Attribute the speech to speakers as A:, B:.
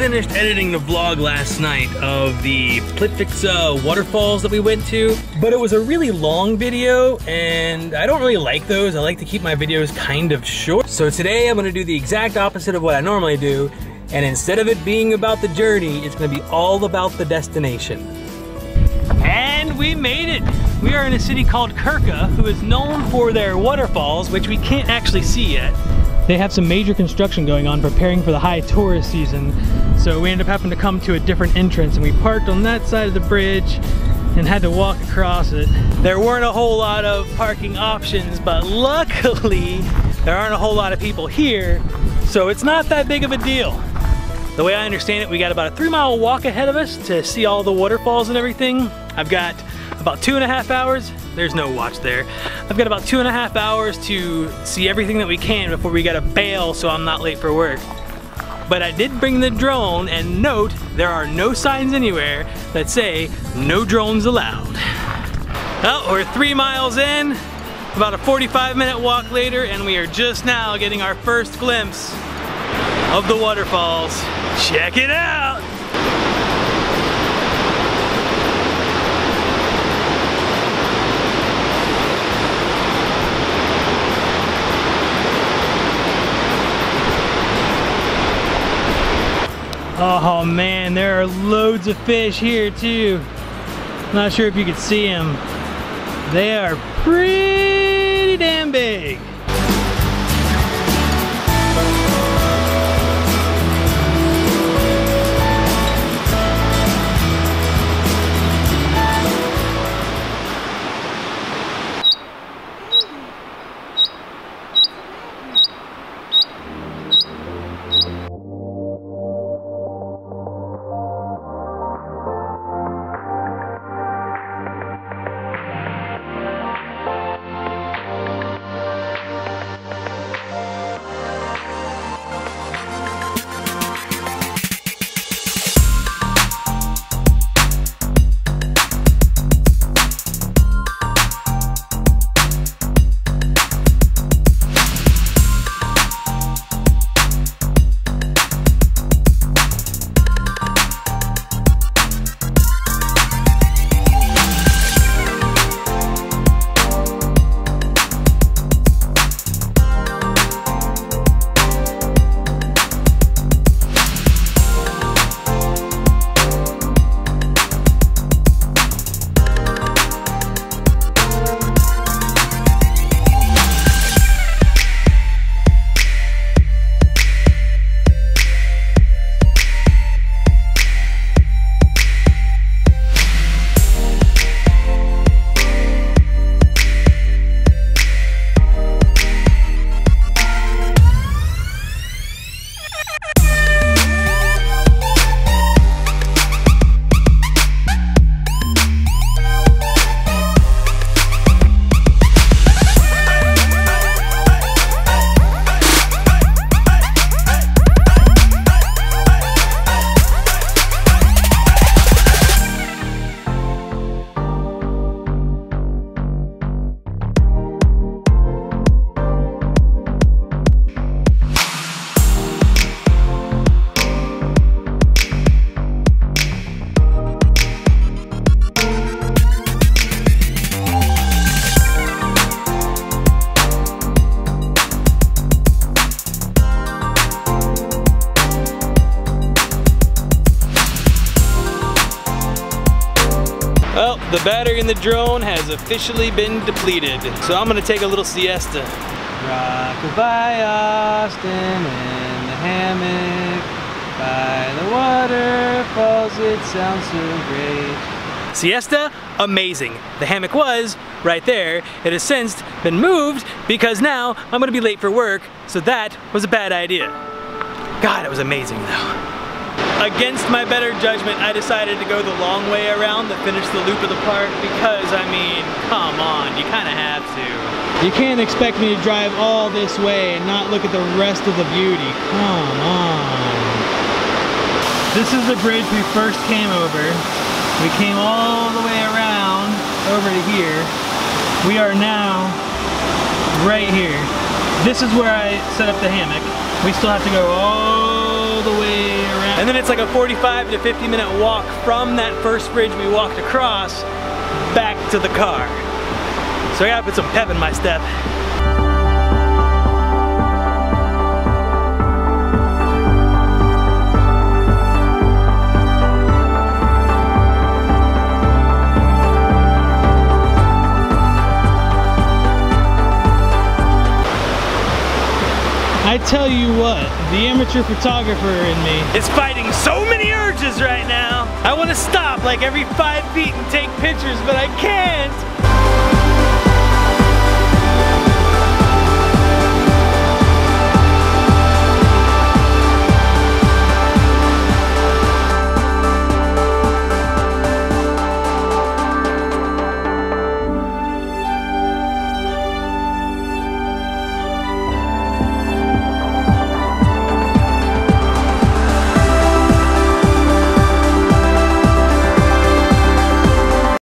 A: finished editing the vlog last night of the Krka Waterfalls that we went to, but it was a really long video and I don't really like those. I like to keep my videos kind of short. So today I'm gonna do the exact opposite of what I normally do, and instead of it being about the journey, it's gonna be all about the destination. And we made it! We are in a city called Krka, who is known for their waterfalls, which we can't actually see yet. They have some major construction going on preparing for the high tourist season, so we ended up having to come to a different entrance, and we parked on that side of the bridge and had to walk across it. There weren't a whole lot of parking options, but luckily there aren't a whole lot of people here, so it's not that big of a deal. The way I understand it, we got about a 3-mile walk ahead of us to see all the waterfalls and everything. I've got about 2.5 hours. There's no watch there. I've got about 2.5 hours to see everything that we can before we gotta bail so I'm not late for work. But I did bring the drone, and note, there are no signs anywhere that say no drones allowed. Well, we're 3 miles in, about a 45-minute walk later, and we are just now getting our first glimpse of the waterfalls. Check it out! Oh man, there are loads of fish here too. Not sure if you can see them. They are pretty damn big. Well, the battery in the drone has officially been depleted, so I'm gonna take a little siesta. Rockabye Austin in the hammock, by the waterfalls, it sounds so great. Siesta? Amazing. The hammock was right there. It has since been moved because now I'm gonna be late for work, so that was a bad idea. God, it was amazing though. Against my better judgment, I decided to go the long way around to finish the loop of the park because, I mean, come on, you kind of have to. You can't expect me to drive all this way and not look at the rest of the beauty. Come on. This is the bridge we first came over. We came all the way around over to here. We are now right here. This is where I set up the hammock. We still have to go all the way around. And And then it's like a 45 to 50 minute walk from that first bridge we walked across back to the car. So I gotta put some pep in my step. I tell you what, the amateur photographer in me is fighting so many urges right now. I want to stop like every 5 feet and take pictures, but I can't.